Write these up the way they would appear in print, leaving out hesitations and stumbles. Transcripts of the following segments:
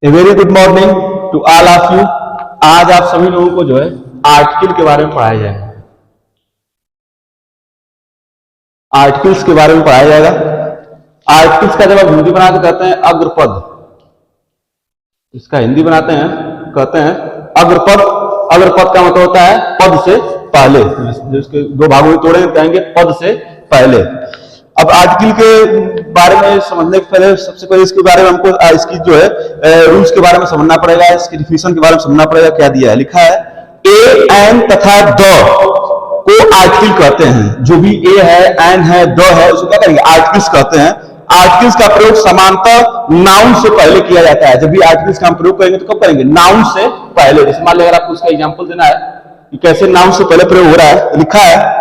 A very good morning to all of you. आज आप सभी लोगों को जो है आर्टिकल के बारे में पढ़ाया जाएगा। आर्टिकल्स के बारे में पढ़ाया जाएगा। आर्टिकल्स का जब आप हिंदी बनाते कहते हैं अग्रपद, इसका हिंदी बनाते हैं कहते हैं अग्रपद। अग्रपद का मतलब होता है पद से पहले, जिसके दो भागों में तोड़े कहेंगे पद से पहले। अब आर्टिकल के बारे में समझने के पहले सबसे पहले इसके बारे में हमको इसकी जो है रूल्स के बारे में समझना पड़ेगा, इसकी डिफिनेशन के बारे में समझना पड़ेगा। क्या दिया है, लिखा है ए एन तथा द को आर्टिकल कहते हैं। जो भी ए है, एन है, द है, उसको क्या कहेंगे, आर्टिकल्स कहते हैं। आर्टिकल्स का प्रयोग समानतः नाउन से पहले किया जाता है। जब भी आर्टिकल्स का हम प्रयोग करेंगे तो कब करेंगे, नाउन से पहले। जैसे मान लीजिए अगर आपको उसका एग्जाम्पल देना है कि कैसे नाउन से पहले प्रयोग हो रहा है, लिखा है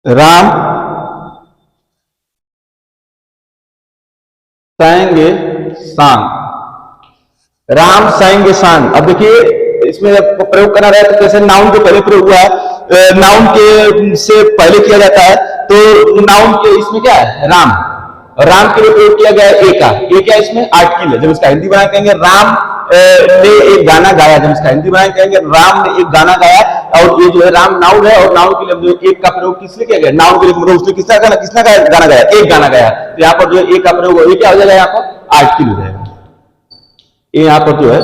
राम साएंगे सांग। राम साएंगे सांग। अब देखिए इसमें जब प्रयोग करना रहे तो कैसे नाउन के पहले प्रयोग हुआ है, नाउन के से पहले किया जाता है। तो नाउन के इसमें क्या है, राम। राम के लिए प्रयोग किया गया है ए का। ए क्या इसमें आर्टिकल है। जब इसका हिंदी बनाए कहेंगे राम ने एक गाना गाया। जब इसका हिंदी बनाए कहेंगे राम ने एक गाना गाया। और ये जो है राम नाउन है और नाउन के लिए जो एक का प्रयोग किसने किया गया, नाउन के लिए मतलब उसने किसका गाना गाया, एक गाना गाया। तो यहाँ पर जो है एक का प्रयोग ये क्या हो जाएगा, यहाँ पर आर्टिकल हो जाएगा। ये यहाँ पर जो है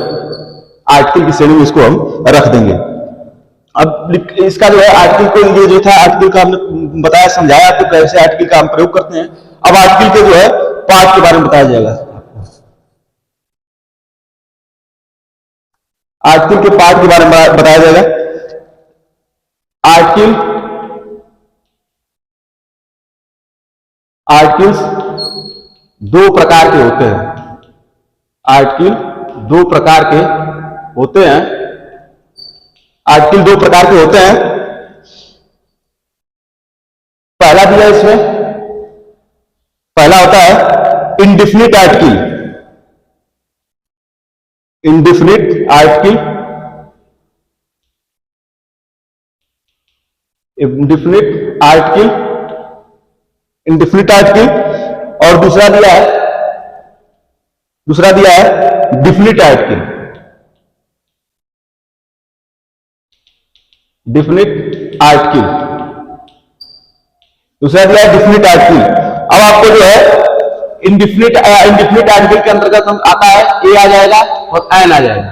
आर्टिकल की श्रेणी में इसको हम रख देंगे। अब इसका जो है आर्टिकल को ये जो था आर्टिकल का हमने बताया, समझाया आपको कैसे आर्टिकल का हम प्रयोग करते हैं। अब आर्टिकल के जो है पार्ट के बारे में बताया जाएगा। आर्टिकल के पार्ट के बारे में बताया जाएगा। आर्टिकल्स दो प्रकार के होते हैं। आर्टिकल दो प्रकार के होते हैं। आर्टिकल दो प्रकार के होते हैं। पहला दिया इसमें, पहला होता है indefinite article. Indefinite article, indefinite article, indefinite article. और दूसरा दिया है डिफिनिट आर्टिकल। डिफिनिट आर्टिकल, दूसरा दिया है डिफिनिट आर्टिकल। अब आपको जो है इंडिफिनिट आर्टिकल के अंतर्गत हम आता है ए आ जाएगा और एन आ जाएगा।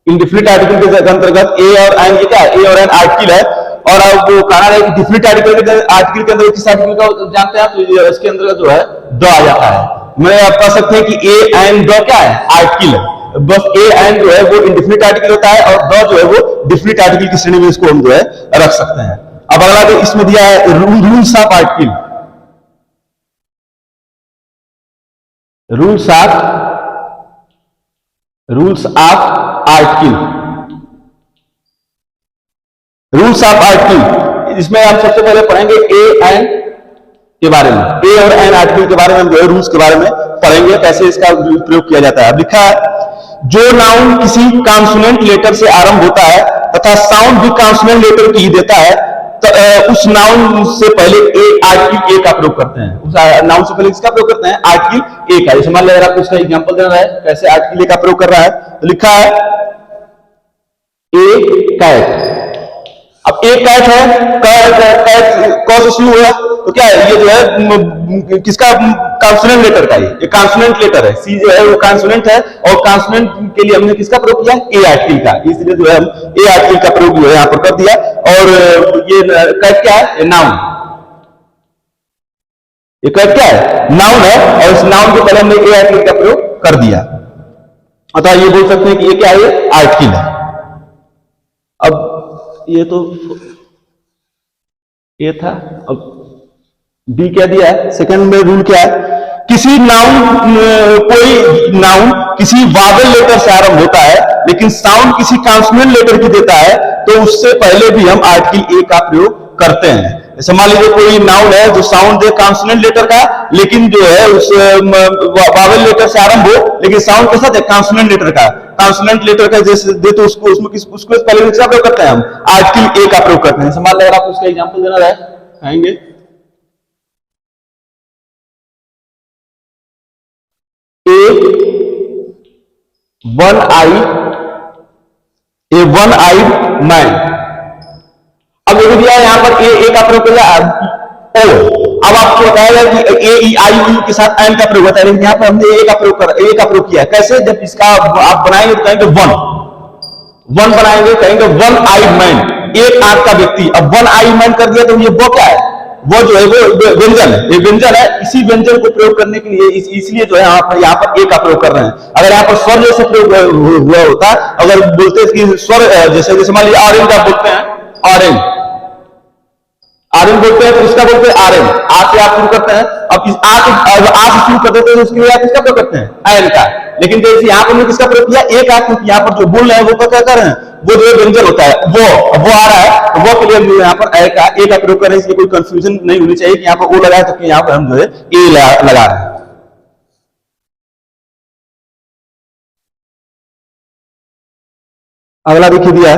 इंडिफिनिट आर्टिकल के अंतर्गत ए और एन, ये क्या है, ए और एन आर्टिकल है। और अब वो कहना है कि डिफिनिट आर्टिकल के अंदर किस आर्टिकल का जानते हैं तो इसके अंतर्गत जो है द आ जाता है। मैं आप कह सकते हैं कि ए एन द क्या है, आर्टिकल है। बस ए एन जो है वो इंडिफिनिट आर्टिकल होता है और द जो है वो डिफिनिट आर्टिकल की श्रेणी में इसको हम जो है रख सकते हैं। अब अगला जो इसमें दिया है rules of article. Rules of article, rules of article. इसमें आप सबसे पहले पढ़ेंगे ए एन के बारे में। ए और एन आर्टिकल के बारे में हम जो है रूल्स के बारे में पढ़ेंगे, कैसे इसका प्रयोग किया जाता है। अब लिखा है जो नाउन किसी कॉन्सोनेंट लेटर से आरंभ होता है तथा साउंड भी कॉन्सोनेंट लेटर की ही देता है तो उस नाउन से पहले आर्टिकल ए का प्रयोग करते हैं। उस नाउन से पहले किसका प्रयोग करते हैं, आर्टिकल ए का। जैसे मान लीजिए आपको इसका एग्जांपल देना है कैसे आर्टिकल ए का प्रयोग कर रहा है, तो लिखा है ए कैट। अब ए कैट है, कैट कौन से शुरू हुआ तो क्या है, ये जो है किसका, कॉन्सोनेंट लेटर का। ये कॉन्सोनेंट लेटर है, सी जो है वो कॉन्सोनेंट है और कॉन्सोनेंट के लिए हमने किसका प्रयोग किया, ए आर्टिकल का। इसलिए जो है हम ए आर्टिकल का प्रयोग जो है यहां पर कर दिया। और ये कैट क्या है, नाउन। ये कैट क्या है, नाउन है और इस नाउन के पहले हमने ए आर्टिकल का प्रयोग कर दिया। अतः ये बोल सकते हैं कि ये क्या है, आर्टिकल है। अब ये तो ये था। अब डी क्या दिया है, सेकंड में रूल क्या है, किसी नाउन कोई नाउन किसी वावेल लेटर से आरंभ होता है लेकिन साउंड किसी कॉन्सोनेंट लेटर की देता है तो उससे पहले भी हम आर्टिकल ए का प्रयोग करते हैं। जैसे मान लीजिए कोई नाउन है जो साउंड दे कॉन्सोनेंट लेटर का लेकिन जो है उस वावल लेटर से आरंभ हो, लेकिन साउंड कैसा है, कॉन्सोनेंट लेटर का, कॉन्सोनेंट लेटर का जैसे दे तो उसको उसमें उसको पहले किसका प्रयोग करते हैं हम, आर्टिकल ए का प्रयोग करते हैं। मान लो अगर आपको उसका एग्जांपल देना है, आएंगे ए वन आई मैन। अब देखो भैया यहां पर ए का प्रयोग किया ओ, अब आपको बताया कि ए ई आई यू के साथ एन का प्रयोग होता है, लेकिन यहां पर हमने ए का प्रयोग किया है। कैसे, जब इसका आप बनाएंगे तो कहेंगे वन बनाएंगे, कहेंगे वन आई मैन, एक आंख का व्यक्ति। अब वन आई मैन कर दिया तो ये वो क्या है, वो जो है वो व्यंजन है, ये व्यंजन है। इसी व्यंजन को प्रयोग करने के लिए इसलिए जो है यहाँ पर ए का प्रयोग कर रहे हैं। अगर यहाँ पर स्वर जैसे प्रयोग हुआ होता, अगर बोलते कि स्वर जैसे मान लीजिए ऑरेंज आप बोलते हैं, ऑरेंज बोलते हैं तो इसका बोलते हैं आर से आप शुरू करते हैं। अब इस आ से शुरू कर देते हैं, उसके लिए आप किसका प्रयोग करते हैं, एन का। लेकिन जैसे यहाँ पर किसका प्रयोग किया, एक आ, क्योंकि यहाँ पर जो बोल रहे हैं वो क्या कर रहे हैं, वो जो व्यंजन होता है वो आ रहा है, तो वो के लिए हम यहाँ पर ए का प्रयोग कर रहे हैं। इसलिए कोई कंफ्यूजन नहीं होनी चाहिए कि यहाँ पर ओ लगा है तो यहाँ पर हम जो है ए लगा रहे हैं। अगला देखिए दिया है,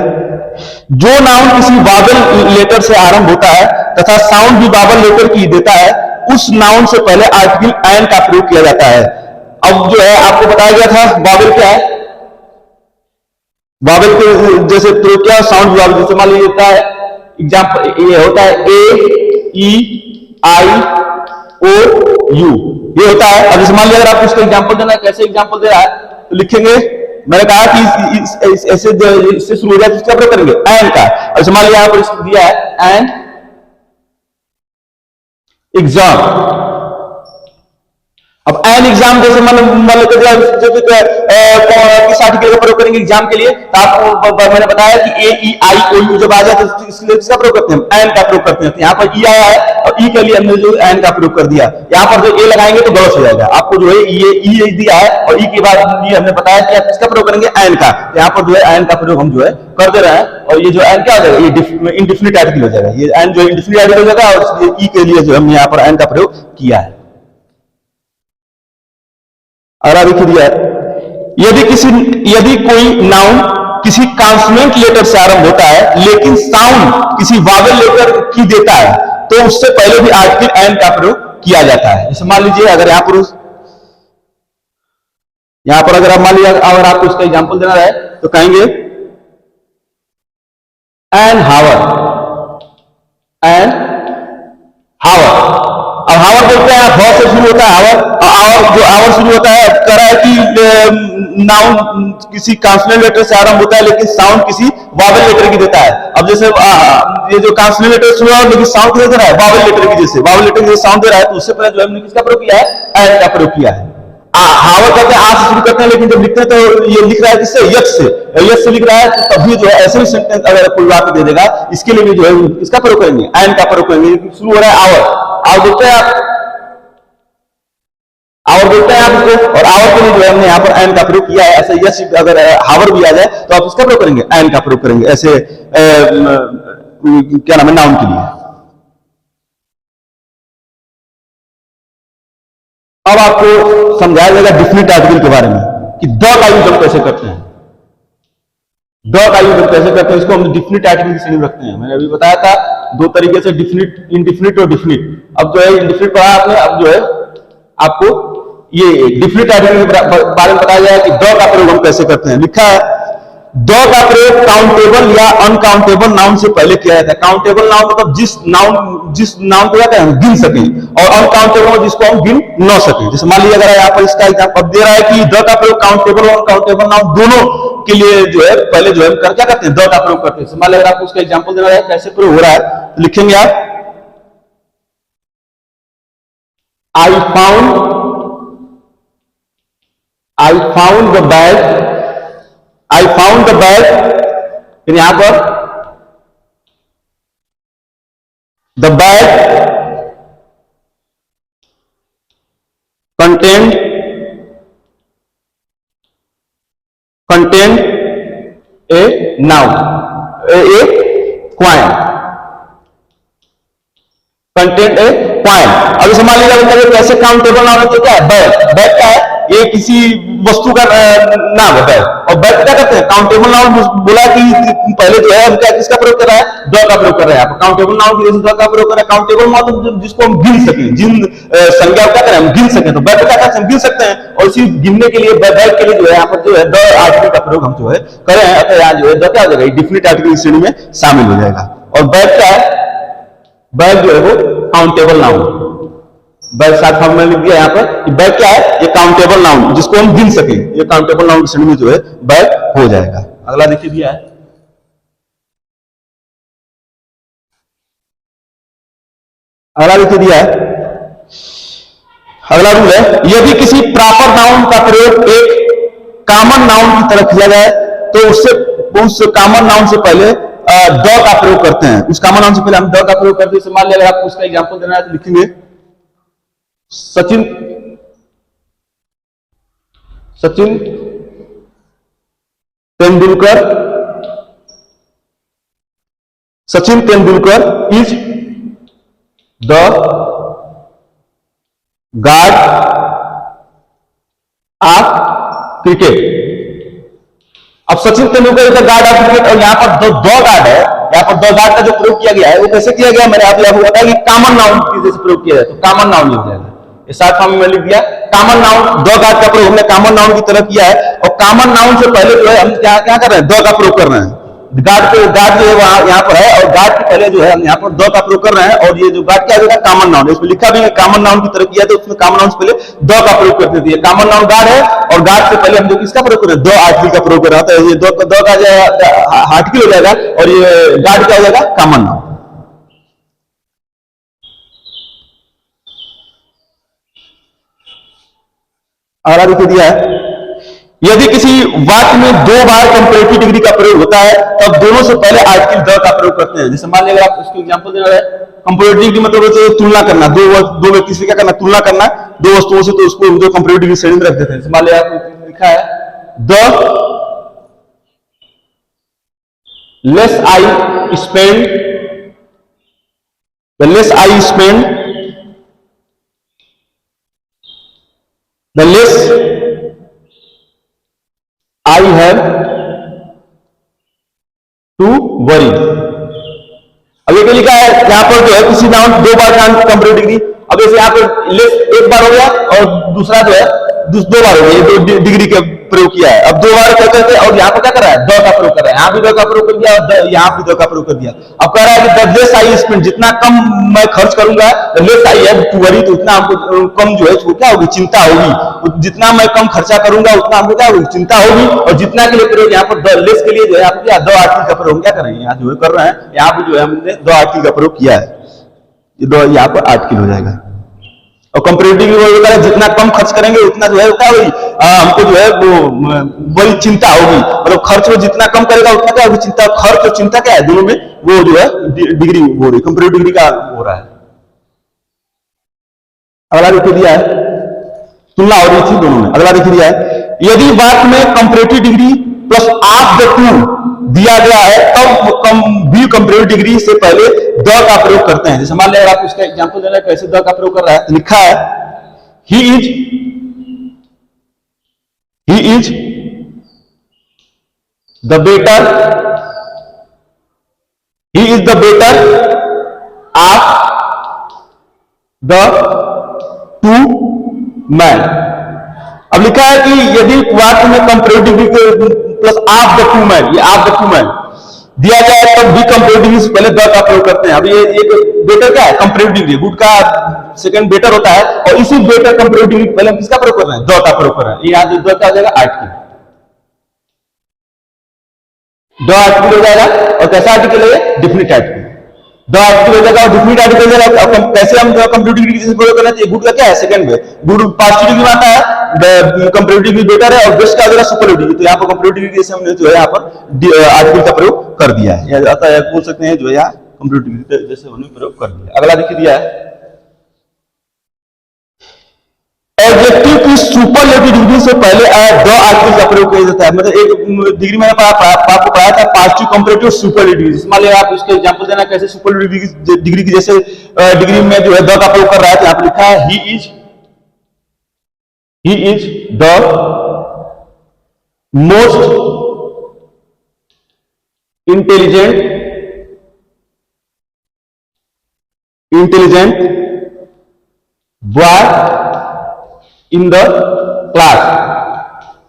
जो नाउन किसी वावल लेटर से आरंभ होता है तथा साउंड भी वावल लेटर की देता है, उस नाउन से पहले आर्टिकल एन का प्रयोग किया जाता है। अब जो है आपको बताया गया था वावल क्या है, वावल के जैसे प्रयोग क्या, साउंड वावल। जैसे मान लीजिए होता है एग्जाम्पल, ये होता है ए ई आई ओ यू, ये होता है। अब जैसे मान लीजिए अगर आप उसका एग्जाम्पल देना है, कैसे एग्जाम्पल दे रहा है तो लिखेंगे, मैंने कहा कि ऐसे इससे शुरू हो जाए तो इसका प्रयोग करेंगे एन का। और मान लिया यहां पर दिया है एन एग्जाम। अब एन एग्जाम जैसे मान लेते किस आर्टिकल का प्रयोग करेंगे एग्जाम के लिए, तो आपको मैंने बताया कि ए ई आई ओ यू जब आ जाए तो इसलिए किसका प्रयोग करते हैं, एन का प्रयोग करते हैं। तो यहाँ पर ई आया है और ई के लिए हमने जो एन का प्रयोग कर दिया, यहाँ पर जो ए लगाएंगे तो गलत हो जाएगा। आपको जो है ये ई दिया है और ई के बाद ये हमने बताया कि आप किसका प्रयोग करेंगे, एन का। यहाँ पर जो है एन का प्रयोग हम जो है कर दे रहे हैं, और ये जो एन क्या हो जाएगा, ये इंडिफिनिट आर्टिकल हो जाएगा। ये एन जो इंडिफिनिट आर्टिकल हो जाएगा, और ई के लिए जो हमने यहाँ पर एन का प्रयोग किया है। अगला देखिए दिया है, यदि कोई नाउन किसी कॉन्सोनेंट लेटर से आरंभ होता है लेकिन साउंड किसी वावल लेटर की देता है, तो उससे पहले भी आर्टिकल एन का प्रयोग किया जाता है। जैसे मान लीजिए अगर यहां पर अगर आप मान लीजिए अगर आपको इसका एग्जांपल देना है तो कहेंगे एन हावर, एन हावर। अब हावर बोलते हैं, भ से शुरू होता है हावर, और जो आवर शुरू होता है कह रहा है कि नाउन किसी कॉन्सोनेंट लेटर से आरंभ होता है लेकिन साउंड किसी वावल लेटर की देता है। अब जैसे ये जो कॉन्सोनेंट लेटर शुरू है लेकिन साउंड किससे दे रहा है, वावल लेटर की। जैसे वावल लेटर की साउंड दे रहा है तो उससे पहले जो हमने किसका प्रयोग किया है, एन का प्रयोग किया है। हावर करते हैं, आ से शुरू करते हैं, लेकिन जब लिखते हैं तो ये लिख रहा है किससे, यस से लिख रहा है। तो तभी जो है ऐसे भी सेंटेंस अगर कोई वाक्य दे देगा, इसके लिए भी जो है इसका प्रयोग करेंगे, एन का प्रयोग करेंगे। शुरू हो रहा है आवर बोलते हैं आप, आवर बोलते हैं आप इसको, और आवर के लिए जो है हमने यहाँ पर एन का प्रयोग किया है। ऐसे यस अगर हावर भी आ जाए तो आप इसका प्रयोग करेंगे, एन का प्रयोग करेंगे, ऐसे क्या नाम है, नाउन के लिए। अब आपको समझाया जाएगा डिफिनिट आर्टिकल के बारे में कि द का यूज हम कैसे करते हैं। द का यूज हम कैसे करते हैं, इसको हम डिफिनिट आर्टिकल की श्रेणी में रखते हैं। मैंने अभी बताया था दो तरीके से, डिफिनिट, इनडिफिनिट और डिफिनिट। अब जो है इनडिफिनिट पढ़ा आपने, अब जो है आपको ये डिफिनिट आर्टिकल के बारे में बताया जाएगा कि द का प्रयोग हम कैसे करते हैं। लिखा है, द का प्रयोग काउंटेबल या अनकाउंटेबल नाउन से पहले किया जाता है। काउंटेबल नाउन मतलब जिस नाउन को क्या हम गिन सके, और अनकाउंटेबल जिसको हम गिन न सके। जैसे मान लीजिए अगर यहाँ पर इसका एग्जांपल दे रहा है कि द का प्रयोग काउंटेबल और अनकाउंटेबल नाउन दोनों के लिए जो है पहले जो है क्या करते हैं, द का प्रयोग करते हैं। मान लीजिए अगर आपको उसका एग्जाम्पल देना है कैसे प्रयोग हो रहा है, तो लिखेंगे आप, I found the bag, फिर यहां पर the bag contained a noun, a coin, content A point. अब जैसे मान लीजिए कैसे काउंटेबल नाउन है, तो क्या है बैग, बैग क्या है, ये किसी वस्तु का नाम है बैग। और बैग क्या करते हैं, काउंटेबल नाउन बोला कि पहले जो है हम क्या किसका प्रयोग कर रहा है, द का प्रयोग कर रहा है। आप काउंटेबल नाउन की जैसे द का प्रयोग कर रहा है, काउंटेबल मतलब जिसको हम गिन सकें, जिन संज्ञा क्या करें हम गिन सकें, तो बैग क्या करते हैं हम गिन सकते हैं। और इसी गिनने के लिए बैग के लिए जो है यहाँ पर जो है द आर्टिकल का प्रयोग हम जो है करें, अतः यहाँ जो है द क्या हो जाएगा, डिफिनिट आर्टिकल श्रेणी में शामिल हो जाएगा। और बैग क्या है, बैग जो है वो काउंटेबल नाउन, बैग साथ फॉर्म में लिख दिया यहाँ पर कि बैग क्या है, ये काउंटेबल नाउन जिसको हम गिन सके, ये काउंटेबल नाउन की श्रेणी में जो है बैग हो जाएगा। अगला देखिए दिया है, अगला देखिए दिया है, अगला रूल है, यदि किसी प्रॉपर नाउन का प्रयोग एक कॉमन नाउन की तरह किया जाए तो उस कॉमन नाउन से पहले द का प्रयोग करते हैं। उस कॉमन नाउन से पहले हम द का प्रयोग करते हैं। मान लिया अगर आपको उसका एग्जांपल देना है तो लिखेंगे Sachin, Sachin Tendulkar, Sachin Tendulkar is the guard of cricket. अब Sachin Tendulkar is the guard of cricket, और यहां पर द गार्ड है, यहां पर द गार्ड का जो प्रयोग किया गया है वो कैसे किया गया, मैंने आपको बताया कि कॉमन नाउन की जैसे प्रयोग किया जाए तो कॉमन नाउन लिख जाएगा। साथ फॉर्म में लिख दिया कॉमन नाउन, द गार्ड का प्रयोग हमने कॉमन नाउन की तरह किया है। और कॉमन नाउन से पहले जो है हम क्या क्या कर रहे हैं, द का प्रयोग कर रहे हैं। गार्ड पे गार्ड जो है वहां यहाँ पर है, और गार्ड के पहले जो है हम यहाँ पर द का प्रयोग कर रहे हैं। और ये जो गार्ड क्या है कॉमन नाउन, इसमें लिखा भी है कॉमन नाउन की तरह किया तो उसमें कॉमन नाउन से पहले द का प्रयोग करते थे। कॉमन नाउन गार्ड है, और गार्ड से पहले हम जो किसका प्रयोग कर रहे हैं, द आर्टिकल का प्रयोग कर रहा था। ये द का जो आर्टिकल हो जाएगा, और ये गार्ड क्या हो जाएगा, कॉमन नाउन। अगला देखिए दिया है, यदि किसी वाक्य में दो बार कंपैरेटिव डिग्री का प्रयोग होता है तब दोनों से पहले आर्टिकल द का प्रयोग करते हैं। जैसे मान लीजिए अगर आप उसको एग्जांपल देना है, कंपैरेटिव डिग्री मतलब तुलना करना, दो व्यक्ति से क्या करना, तुलना करना दो वस्तुओं से, तो उसको जो कंपैरेटिव डिग्री श्रेणी में रख देते हैं। जैसे मान लीजिए आपको लिखा है the less I spend, the less I spend, the less I have to worry। अब ये लिखा है यहां पर जो है किसी नाउन दो बार कंपैरेटिव डिग्री। अब जैसे यहां पर लेस एक बार हो गया और दूसरा जो है दो बार हो गया, ये दो डिग्री का प्रयोग किया है। अब दो बार क्या करते हैं, और यहाँ पर क्या कर रहा है, द का प्रयोग कर रहा है, यहाँ भी द का प्रयोग कर दिया और यहाँ भी द का प्रयोग कर दिया। अब कह रहा है कि द लेस आई स्पेंड, जितना कम मैं खर्च करूंगा, लेस आई है टू वरी, तो उतना हमको कम जो है क्या होगी, चिंता होगी। जितना मैं कम खर्चा करूंगा उतना हमको क्या होगी, चिंता होगी। और जितना के लिए प्रयोग यहाँ पर द लेस के लिए जो है आप क्या द आर्टिकल का प्रयोग क्या करेंगे, यहाँ जो कर रहे हैं, यहाँ पर जो है हमने द आर्टिकल का प्रयोग किया है, ये यहाँ पर आर्टिकल हो जाएगा। और कंपैरेटिव होता है जितना कम खर्च करेंगे उतना जो है क्या होगी, हमको जो है वो बड़ी चिंता होगी। मतलब खर्च में जितना कम करेगा उतना क्या होगी, चिंता। खर्च और चिंता क्या है दोनों में, वो जो है डिग्री हो रही, कंपैरेटिव डिग्री का हो रहा है। अगला देखिए दिया है, तुलना हो रही थी दोनों में। अगला देखिए दिया है, यदि वाक्य में comparative degree plus of the two दिया गया है तब भी कंपैरेटिव डिग्री से पहले द का प्रयोग करते हैं। जैसे मान लिया आप उसका एग्जांपल देना है कैसे द का प्रयोग कर रहा है, तो लिखा है he is the better, he is the better of the two man. अब लिखा है कि यदि वाक्य में comparative degree plus of the two man, ये ऑफ द टू मैन दिया जाए तब भी कंपैरेटिव डिग्री से पहले द का प्रयोग करते हैं। अब ये एक बेटर क्या है, कंपैरेटिव डिग्री, गुड का सेकंड बेटर होता है, और इसी बेटर कंपैरेटिव डिग्री पहले हम किसका प्रयोग कर रहे हैं, द का प्रयोग कर रहे हैं। ये यहां द का आ जाएगा आर्टिकल, द आर्टिकल हो जाएगा। और कैसा आर्टिकल है, डिफिनिट आर्टिकल, द आर्टिकल हो जाएगा और डिफिनिट आर्टिकल हो जाएगा। अब कैसे हम कंपैरेटिव डिग्री से प्रयोग करना चाहिए, गुड का क्या है सेकंड में, गुड पॉजिटिव डिग्री में आता है, कंपैरेटिव डिग्री बेटर है, और बेस्ट का आ जाएगा सुपरलेटिव डिग्री। तो यहाँ पर कंपैरेटिव डिग्री से हमने जो है यहाँ पर आर्टिकल का प्रयोग कर दिया है, अतः बोल सकते हैं जो है यहाँ कंपैरेटिव डिग्री जैसे हमने प्रयोग कर दिया। अगला देखिए दिया है, एडजेक्टिव की सुपरलेटिव डिग्री से पहले द आर्टिकल का प्रयोग किया जाता है। मतलब एक डिग्री में आपको पढ़ाया था पॉजिटिव कंपैरेटिव सुपरलेटिव डिग्री। मान लीजिए आप इसके एग्जांपल देना कैसे सुपरलेटिव डिग्री की जैसे डिग्री में जो है द का प्रयोग कर रहा है, तो यहां पर लिखा है he is the most intelligent boy in the class.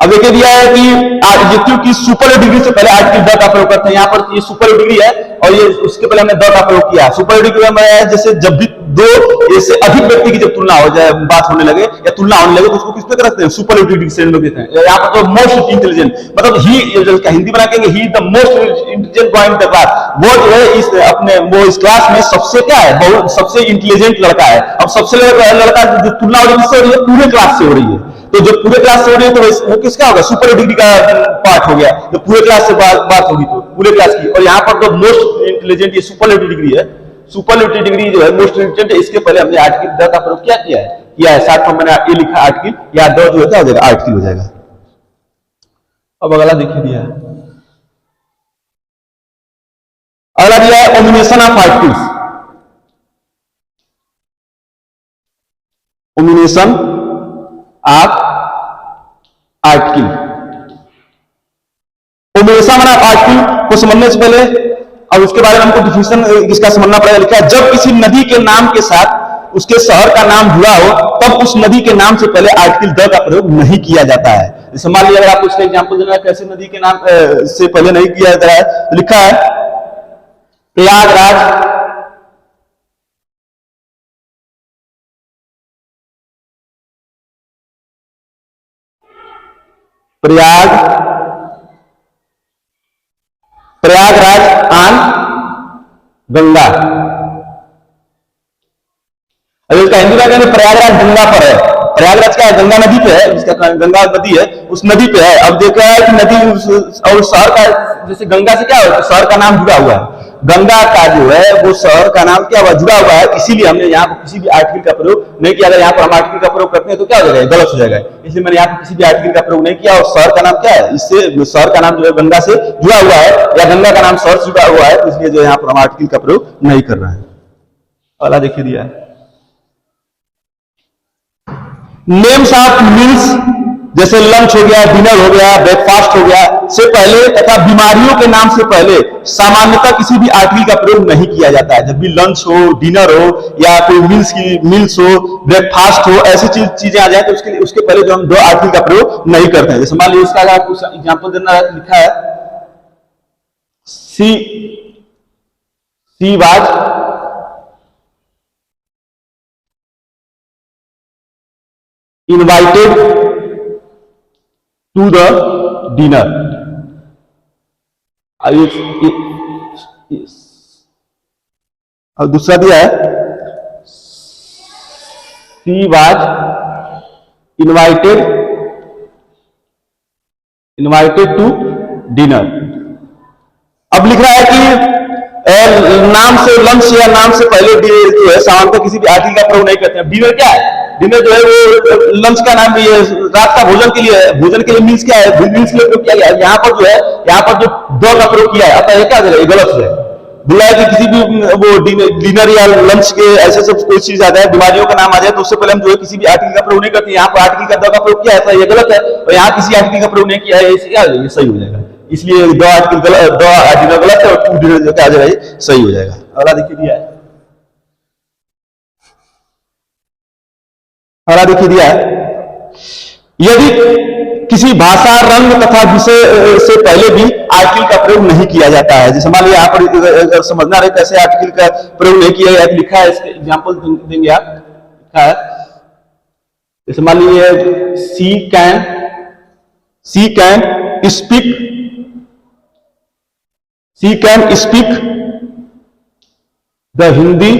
अब देखिए दिया है कि एडजेक्टिव की सुपरलेटिव डिग्री से पहले आर्टिकल द का प्रयोग करते हैं। यहां पर ये सुपरलेटिव डिग्री है और ये उसके पहले हमने द का प्रयोग किया। सुपरलेटिव डिग्री में जैसे जब भी दो इससे अधिक व्यक्ति की जब तुलना हो जाए, बात होने लगे या तुलना होने लगे, तो उसको किस पे करते हैं? सुपरलेटिव डिग्री से लोग देते हैं। यहां पर तो मोस्ट इंटेलिजेंट, मतलब ही हिंदी बना के ही the most intelligent boy in the class, वो जो है इस अपने वो इस क्लास में सबसे क्या है, बहुत सबसे इंटेलिजेंट लड़का है। अब सबसे लड़का जो तुलना हो रही है किससे हो रही है? पूरे क्लास से हो रही है। तो जो पूरे क्लास से हो रही है तो वो किसका होगा? सुपर डिग्री का पार्ट हो गया। जो पूरे क्लास से बात होगी तो पूरे क्लास की। और यहाँ पर तो मोस्ट इंटेलिजेंट ये सुपरलेटिव डिग्री है। सुपरलेटिव डिग्री जो है मोस्ट इंटेलिजेंट, इसके पहले हमने आर्टिकल द का प्रयोग क्या किया है साथ में मैंने ये लिखा आर्टिकल, या द जो है हो जाएगा आर्टिकल हो जाएगा। अब अगला देखिए दिया है, अगला दिया है omission of articles. Omission of article, omission of article को समझने से पहले अब उसके बारे में हमको डिफिनेशन इसका समझना पड़ेगा। लिखा है जब किसी नदी के नाम के साथ उसके शहर का नाम जुड़ा हो तब उस नदी के नाम से पहले आर्टिकल द का प्रयोग नहीं किया जाता है। जैसे मान लीजिए अगर आपको इसका एग्जांपल देना है कैसे नदी के नाम से पहले नहीं किया जाता है, तो लिखा है प्रयागराज प्रयागराज आन गंगा। अगर इसका हिंदी में प्रयागराज गंगा पर है, प्रयागराज क्या है? गंगा नदी पे है, जिसका गंगा नदी है उस नदी पे है। अब देखा है कि नदी और शहर का जैसे गंगा से क्या है, तो शहर का नाम जुड़ा हुआ है, गंगा का जो है वो शहर का नाम क्या हुआ? जुड़ा हुआ है। इसीलिए हमने यहाँ पर किसी भी आर्टिकल का प्रयोग नहीं किया। अगर यहाँ पर हम आर्टिकल का प्रयोग करते हैं तो क्या हो जाएगा? गलत हो जाएगा। इसलिए मैंने यहाँ पर किसी भी आर्टिकल का प्रयोग नहीं किया। और शहर का नाम क्या है? इससे शहर का नाम जो है गंगा से जुड़ा हुआ है, या गंगा का नाम शहर से जुड़ा हुआ है, तो इसलिए जो यहाँ पर हम आर्टिकल का प्रयोग नहीं कर रहे हैं। अगला देखिए दिया है नेम्स ऑफ मील्स, जैसे लंच हो गया, डिनर हो गया, ब्रेकफास्ट हो गया, से पहले तथा बीमारियों के नाम से पहले सामान्यतः किसी भी आर्टिकल का प्रयोग नहीं किया जाता है। जब भी लंच हो, डिनर हो, या कोई मील्स हो, ब्रेकफास्ट हो, ऐसी चीजें आ जाए तो उसके पहले जो हम दो आर्टिकल का प्रयोग नहीं करते हैं। जैसे मान लीजिए इसका अगर कुछ एग्जाम्पल देना है, लिखा है she was invited to the dinner। और दूसरा दिया है she was invited to dinner। अब लिख रहा है कि नाम से लंच या नाम से पहले जो है सामान्यतः किसी भी आर्टिकल का प्रयोग नहीं करते हैं। डिनर क्या है? डिनर जो है वो लंच का नाम भी है, रात का भोजन के लिए मील्स क्या है? मील्स के लिए प्रयोग किया गया। यहाँ पर जो है यहाँ पर जो द का प्रयोग किया है, अतः ये क्या है? गलत है। बोला है कि किसी भी वो डिनर या लंच के ऐसे सब कोई चीज आता है, बीमारियों का नाम आ जाए, तो उससे पहले हम जो है किसी भी आर्टिकल का प्रयोग नहीं करते। यहाँ पर आर्टिकल का द का प्रयोग किया है, तो ये गलत है। और यहाँ किसी आर्टिकल का प्रयोग नहीं किया है, ये सही हो जाएगा। इसलिए दो आर्टिकल गलत है और टू डिनर जो क्या आ जाएगा सही हो जाएगा। अगला देखिए दिया है, अगला देखिए दिया है यदि किसी भाषा, रंग तथा विषय से पहले भी आर्टिकल का प्रयोग नहीं किया जाता है। जैसे मान लीजिए यहाँ पर अगर समझना रहे कैसे आर्टिकल का प्रयोग नहीं किया गया, लिखा है, इसके एग्जाम्पल देंगे आप। लिखा है जैसे मान लीजिए सी कैन स्पीक द हिंदी।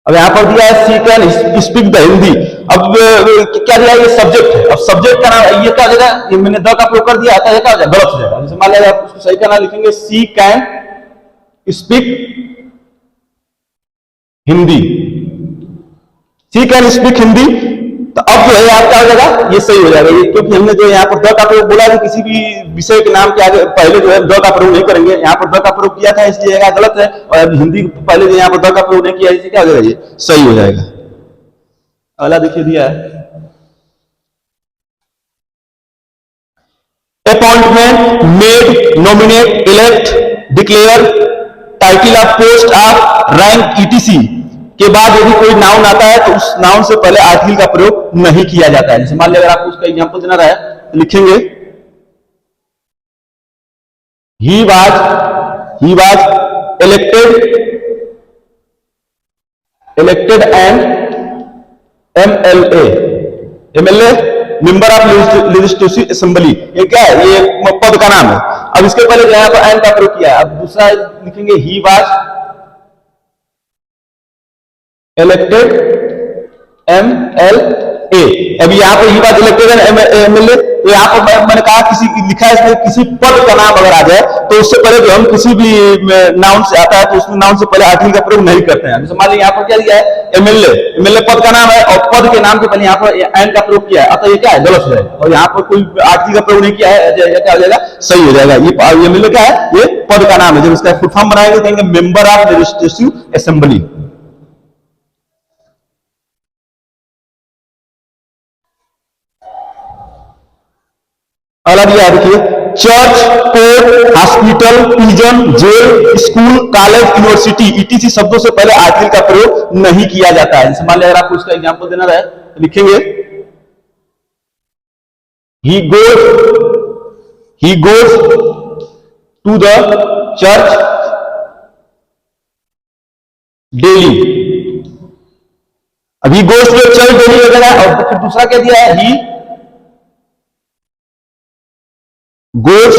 अब यहां पर दिया है सी कैन स्पीक द हिंदी। अब क्या दिया? ये सब्जेक्ट है। अब सब्जेक्ट का नाम ये क्या हो जाएगा? ये मैंने द का प्रयोग कर दिया था, ये क्या हो जाएगा? गलत हो जाएगा। जैसे मान लीजिए आप उसको सही करना लिखेंगे she can speak Hindi. She can speak Hindi, तो अब जो है आपका हो जाएगा ये सही हो जाएगा, ये क्योंकि हमने जो यहाँ पर द का प्रयोग बोला कि किसी भी विषय के नाम के आगे पहले जो है द का प्रयोग नहीं करेंगे, यहाँ पर द का प्रयोग किया था इसलिए गलत है, और हिंदी पहले जो यहाँ पर द का प्रयोग नहीं किया इसलिए क्या हो जाएगा, ये सही हो जाएगा। अगला देखिए दिया है appointment, made, nominate, elect, declare, title of post of rank etc के बाद यदि कोई नाउन आता है तो उस नाउन से पहले आर्टिकल का प्रयोग नहीं किया जाता है। जैसे मान लिया अगर आपको उसका एग्जांपल देना रहा है तो लिखेंगे he was elected and MLA member of legislative assembly, ये क्या है, ये पद का नाम है। अब इसके पहले यहाँ पर एंड का प्रयोग किया है, अब दूसरा लिखेंगे ही वाज इलेक्टेड MLA, अब यहाँ पर ही बात इलेक्टेड MLA, तो यहाँ पर मैंने कहा किसी लिखा है इसमें किसी पद का नाम अगर आ जाए तो उससे पहले जो हम किसी भी नाउन से आता है तो उसमें नाउन से पहले आर्टिकल का प्रयोग नहीं करते हैं। जैसे मान लीजिए यहाँ पर क्या दिया है MLA पद का नाम है और पद के नाम के पहले यहाँ पर एंड का प्रयोग किया है, अतः ये क्या है, गलत है, और यहाँ पर कोई आर्टिकल का प्रयोग नहीं किया है, क्या हो जाएगा, सही हो जाएगा। ये MLA क्या है, ये पद का नाम है, जब इसका फुल फॉर्म बनाएंगे कहेंगे मेंबर ऑफ लेजिस्लेटिव असेंबली। अगला दिया देखिए church, court, hospital, prison, jail, school, college, university ETC शब्दों से पहले आर्टिकल का प्रयोग नहीं किया जाता है। जैसे मान लिया अगर आपको इसका एग्जांपल देना रहे तो लिखेंगे he goes to the church daily, अब he goes to the church daily वगैरह, और फिर दूसरा क्या दिया है, he goes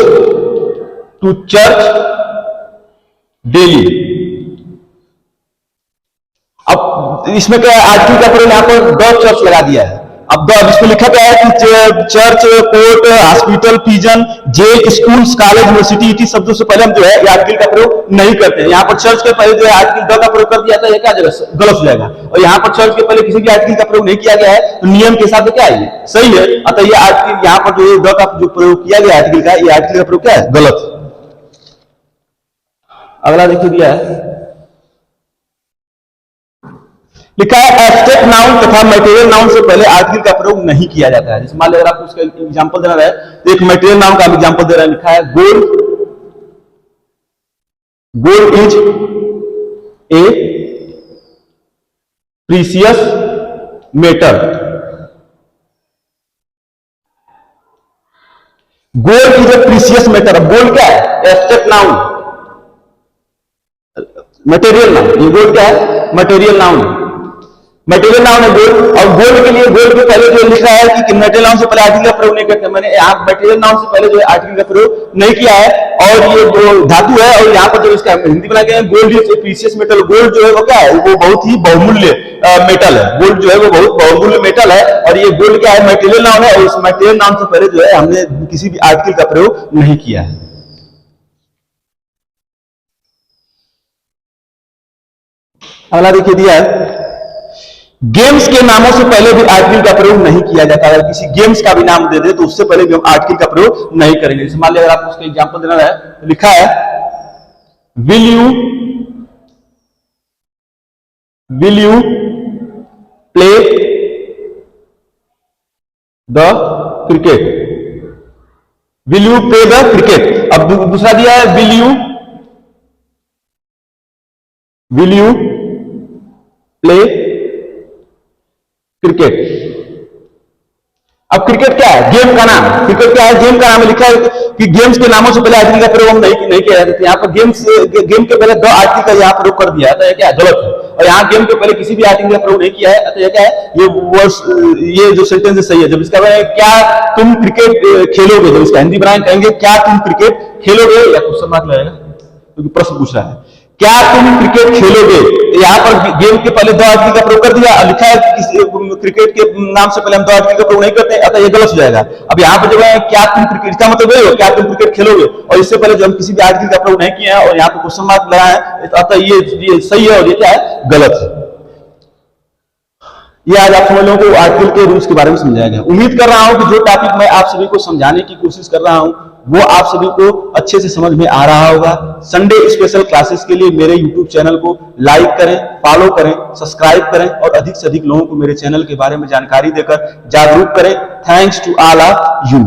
to church daily। अब इसमें क्या है, आर्टिकल का प्रयोग यहां पर द चर्च लगा दिया है। अब इसमें लिखा गया है कि church, court, hospital, prison, jail, school, college, university इस शब्दों से पहले हम जो है आर्टिकल का प्रयोग नहीं करते हैं। यहाँ पर चर्च के पहले जो है आर्टिकल द का प्रयोग कर दिया था, ये क्या गलत हो जाएगा, और यहाँ पर चर्च के पहले किसी भी आर्टिकल का प्रयोग नहीं किया गया है तो नियम के हिसाब से क्या है, सही है। अतः ये आर्टिकल यहाँ पर जो द का जो प्रयोग किया गया आर्टिकल का, ये आर्टिकल का प्रयोग क्या है, गलत। अगला देखिए दिया है लिखा है एब्स्ट्रैक्ट नाउन तथा मटेरियल नाउन से पहले आर्टिकल का प्रयोग नहीं किया जाता है। जैसे मान लीजिए अगर आपको उसका एग्जांपल देना है तो एक मटेरियल नाउन का एग्जांपल दे रहा है, लिखा है gold is a precious metal, gold is a precious metal. अब गोल्ड क्या है, एब्स्ट्रैक्ट नाउन, मटेरियल नाउन, ये गोल्ड क्या है, मटेरियल नाउन, मटेरियल नाउन है गोल्ड। और गोल्ड के लिए गोल्ड के पहले जो लिखा है कि मटेरियल नाउन से पहले आर्टिकल का प्रयोग नहीं करते, मैंने यहाँ मटेरियल नाउन से पहले जो है आर्टिकल का प्रयोग नहीं किया है, और ये जो धातु है और यहाँ पर जो इसका हिंदी बना गया है gold is a precious metal, gold जो है वो क्या है, वो बहुत ही बहुमूल्य मेटल है, गोल्ड जो है वो बहुत बहुमूल्य मेटल है, और ये गोल्ड क्या है, मटेरियल नाउन है, और इस मटेरियल नाउन से पहले जो है हमने किसी भी आर्टिकल का प्रयोग नहीं किया है। अगला देखिए दिया है गेम्स के नामों से पहले भी आर्टिकल का प्रयोग नहीं किया जाता। अगर किसी गेम्स का भी नाम दे दे तो उससे पहले भी हम आर्टिकल का प्रयोग नहीं करेंगे। जैसे मान लिया अगर आपको उसका एग्जांपल देना है तो लिखा है will you play the cricket, will you play the cricket. अब दूसरा दिया है विल यू प्ले क्रिकेट। अब क्रिकेट क्या है, गेम का नाम, क्रिकेट क्या है, गेम का नाम लिखा है कि गेम्स के नामों से पहले आर्टिकल का प्रयोग हम नहीं किया जाता। यहाँ पर गेम के पहले दो आर्टिकल का यहाँ प्रयोग कर दिया है, क्या गलत है, और यहाँ गेम के पहले किसी भी आर्टिकल का प्रयोग नहीं किया है, तो क्या है, ये वर्ड, ये जो सेंटेंस है सही है। जब इसका क्या तुम क्रिकेट खेलोगे, जब इसका हिंदी बनाएंगे कहेंगे क्या तुम क्रिकेट खेलोगे, या क्वेश्चन मार्क लगेगा क्योंकि प्रश्न पूछ रहा है, क्या तुम क्रिकेट खेलोगे। यहाँ पर गेम के पहले दो आर्टिकल का प्रयोग कर दिया, लिखा है क्रिकेट के नाम से पहले हम दो आर्टिकल का प्रयोग नहीं करते, अतः ये गलत हो जाएगा। अब यहाँ पर जब है क्या तुम क्रिकेट, इसका मतलब ये क्या तुम क्रिकेट खेलोगे, और इससे पहले जब हम किसी भी आर्टिकल का प्रयोग नहीं किए हैं और यहाँ पर क्वेश्चन मार्क लगा है, अतः ये सही है और ये क्या है, गलत है। ये आज आप समझ लो कि आर्टिकल के रूल्स के बारे में समझाया गया। उम्मीद कर रहा हूं कि जो टॉपिक मैं आप सभी को समझाने की कोशिश कर रहा हूं वो आप सभी को अच्छे से समझ में आ रहा होगा। संडे स्पेशल क्लासेस के लिए मेरे YouTube चैनल को लाइक करें, फॉलो करें, सब्सक्राइब करें और अधिक से अधिक लोगों को मेरे चैनल के बारे में जानकारी देकर जागरूक करें। Thanks to all of you.